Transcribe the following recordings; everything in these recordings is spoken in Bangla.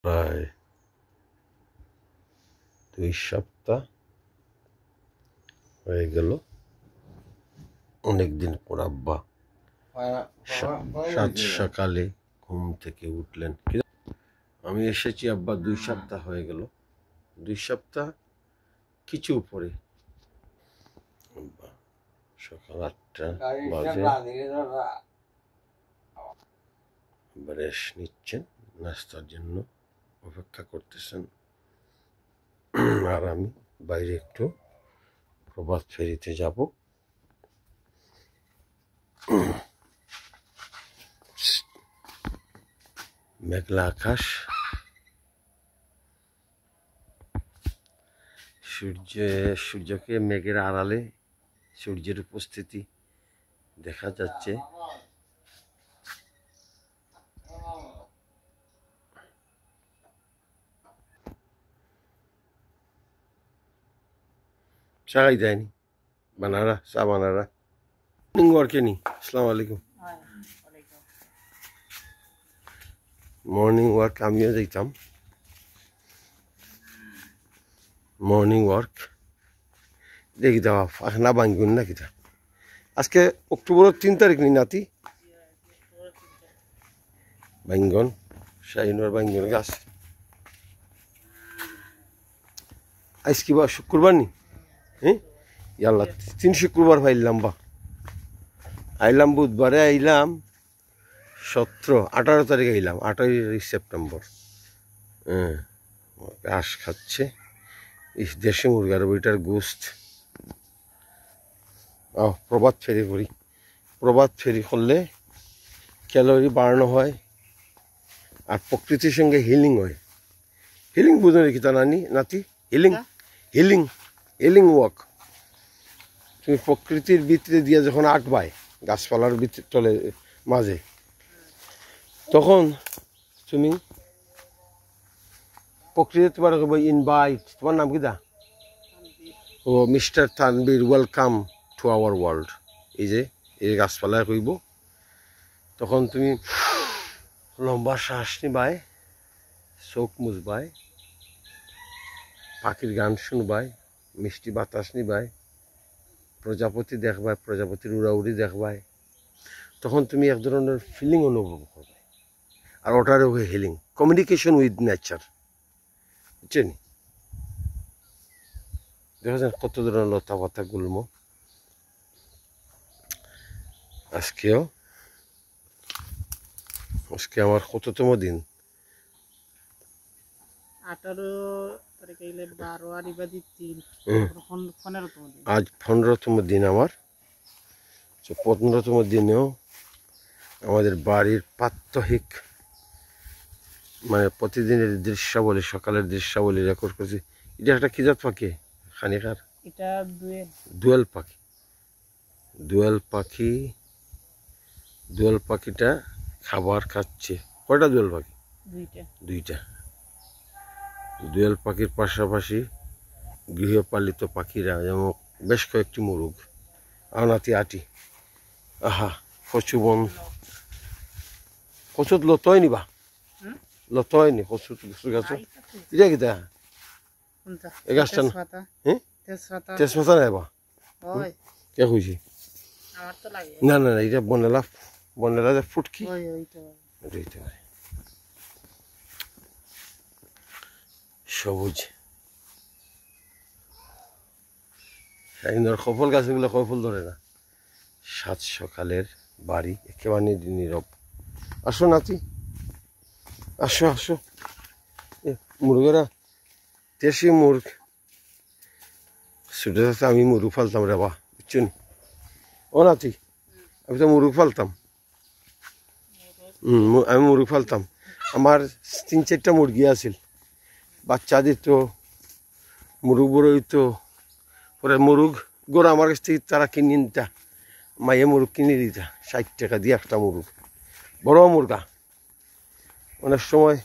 প্রায় 2 সপ্তাহ হয়ে গেল। অনেকদিন পর আব্বা সাত সকালে ঘুম থেকে উঠলেন। আমি এসেছি আব্বা 2 সপ্তাহ হয়ে গেল। 2 সপ্তাহ কিছু উপরে। সকাল 8টা বাজে। রেস্ট নিচ্ছেন, নাস্তার জন্য অপেক্ষা করতেছেন। আর আমি বাইরে একটু প্রভাত ফেরিতে যাব। মেঘলা আকাশ, সূর্যকে মেঘের আড়ালে সূর্যের উপস্থিতি দেখা যাচ্ছে। চাই দেয়নি বানারা চা বানারা মর্নিং ওয়ার্কে নি। আসসালামু আলাইকুম। মর্নিং ওয়ার্ক আমিও যাইতাম। মর্নিং ওয়ার্ক দেখি দেওয়া না বাঙ্গুন না কিতা। আজকে অক্টোবরের 3 তারিখ নি নাতি বাঙ্গন শাহিনুর বাঙ্গন গাছ। আজ কি বা শুক্রবার নি? হ্যাঁ ইয়াল্লা 3 শুক্রবার পাইলাম বা আইলাম বুধবারে আইলাম 18 তারিখে আইলাম 18 সেপ্টেম্বর। হ্যাঁ ঘাস খাচ্ছে দেশি মুরগার বইটার গোস্ত। প্রভাত ফেরি করি। প্রভাত ফেরি করলে ক্যালোরি বাড়ানো হয় আর প্রকৃতির সঙ্গে হিলিং হয়। হিলিং বুঝো নাকি তা নাতি? Healing healing healing walk. তুমি প্রকৃতির ভিতরে দিয়ে যখন আটবায় গাছপালার ভিতরে তলে মাঝে, তখন তুমি প্রকৃতি তোমার ইনভাইট। তোমার নাম কি দা? ও mister Tanvir, welcome to our world. এই গাছপালায় কইব। তখন তুমি লম্বা শ্বাস নিবাই, চোখ মুছবাই, পাখির গান শুনবাই, মিষ্টি বাতাস নিবাই, প্রজাপতি দেখবাই, প্রজাপতির উড়াউড়ি দেখবাই। তখন তুমি এক ধরনের ফিলিং অনুভব করবে। আর ওটার হিলিং, কমিউনিকেশন উইথ নেচার। বুঝছেন? দেখা যান কত ধরনের লতা পাতা গুল্ম। আজকে আমার কততম দিন? 18 তারিখ হইলে 12 আর ইবাদি 3 15তম দিন। আজ 15তম দিন আমার। 15তম দিনেও আমাদের বাড়ির প্রাত্যহিক মানে প্রতিদিনের দৃশ্যাবলী, সকালের দৃশ্যাবলী রেকর্ড করছি। এটা একটা কি জাত পাখি? খানিকার এটা দোয়েল পাখি। দোয়েল পাখিটা খাবার খাচ্ছে। কয়টা দোয়েল পাখি? দুইটা। দোয়েল পাখির পাশাপাশি গৃহপালিত পাখিরা যেমন বেশ কয়েকটি মুরগ আনাতি আটি। আহা কচু কচুত লতয় নিবা লতয় নি কচু গাছ। এটা কি তা এই গাছটা না? হ্যাঁ তেজপাতা নেবা কে খুঁজি? না না না, এটা বনেলা যে ফুটকি সবুজ। সফল গাছগুলো কফল ধরে না। সাত সকালের বাড়ি একেবারে নীরব। আসো নাতি, আসো আসো। মুরগেরা দেশি মুরগ। ছোটো থাকতে আমি মুরগ ফালতাম রে বা, বুঝছো নি? ও নাতি, আমি তো মুরগ ফালতাম। আমি মুরগ ফালতাম। আমার 3-4টা মুরগি আছিল। বাচ্চা দিত, মুরগ বড় হইতো। পরে মুরগ গোড়া আমার কাছ থেকে তারা কিনে নিতা। মাইয়ে মুরগ কিনে দিতা 60 টাকা দিয়ে একটা মুরগ, বড় মুরগা। অনেক সময়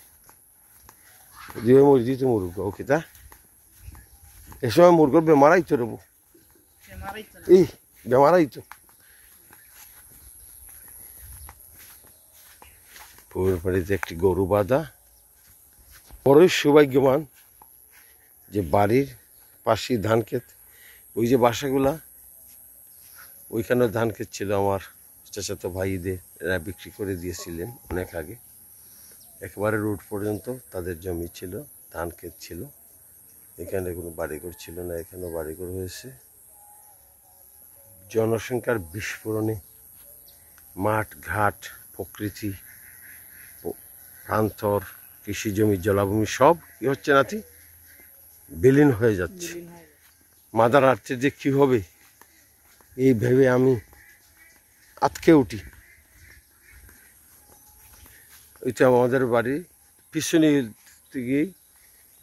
দিয়ে মরে দিত মুরগ। ওকে তা এ সময় মুরগর বেমার আইতো রেবো, এই বেমার আইতো। পুকুর বাড়িতে একটি গরু বাঁধা, বড়ই সৌভাগ্যবান যে বাড়ির পাশেই ধান ক্ষেত, ওই যে বাসাগুলা ওইখানে ধান ক্ষেত ছিল আমার চাচাতো ভাইদের, এরা বিক্রি করে দিয়েছিলেন অনেক আগে। একেবারে রোড পর্যন্ত তাদের জমি ছিল, ধান ক্ষেত ছিল। এখানে কোনো বাড়িঘর ছিল না, এখানেও বাড়িঘর হয়েছে। জনসংখ্যার বিস্ফোরণে মাঠ ঘাট প্রকৃতি প্রান্তর কৃষি জমি জলাভূমি সব কি হচ্ছে নাতি বিলীন হয়ে যাচ্ছে। বিলীন হয়ে গেছে। মাদার আর্থে যে কী হবে এই ভেবে আমি আটকে উঠি। ওইটা আমাদের বাড়ি পিছনে থেকেই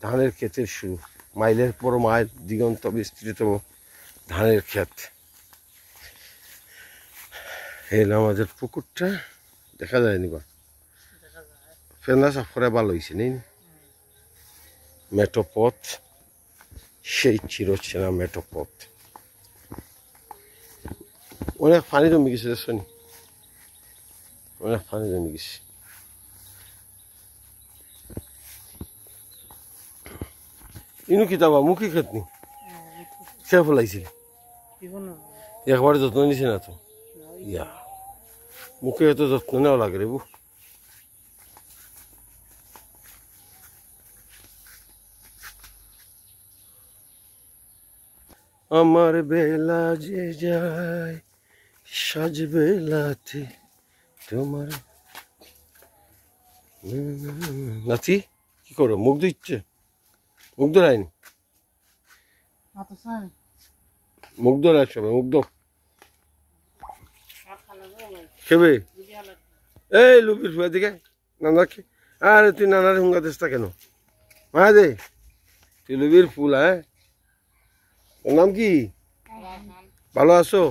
ধানের ক্ষেতের শুরু, মাইলের পর মাইল দিগন্ত বিস্তৃত ধানের ক্ষেত। এলো আমাদের পুকুরটা, দেখা যায়নি বা দেখা যায়। ফেনা সাফরে ভালো হয়েছে নেই মেটো পথ, সেই চিরচেনা মেটো পথ। অনেক পানি জমে গেছে রে শনি, অনেক পানি জমে গেছে। ইনু কিতাবা মুখে খেতনি খেয়ে ফেলাইছিল, এখনো একবারে যত্ন নিছে না তো। ইয়া মুখে এত যত্ন নেওয়া লাগে রে বু। আমার বেলা যে যায় সাজ বেলাতে তোমার। নাতি কি করো, মুখ দিচ্ছে? মুখ ধরায়নি, মাথা চাই মুখ ধরায় সবাই, মুখ দো আর খালা যাবে খেবে। যদি আলাদা এই লুপির ফুয়া দিকে নানাকে, আরে তুই নানার হুঙ্গা দেশটা কেন মা দে, তুই লুবির ফুল। হ্যাঁ, তোর নাম কি? ভালো আছো?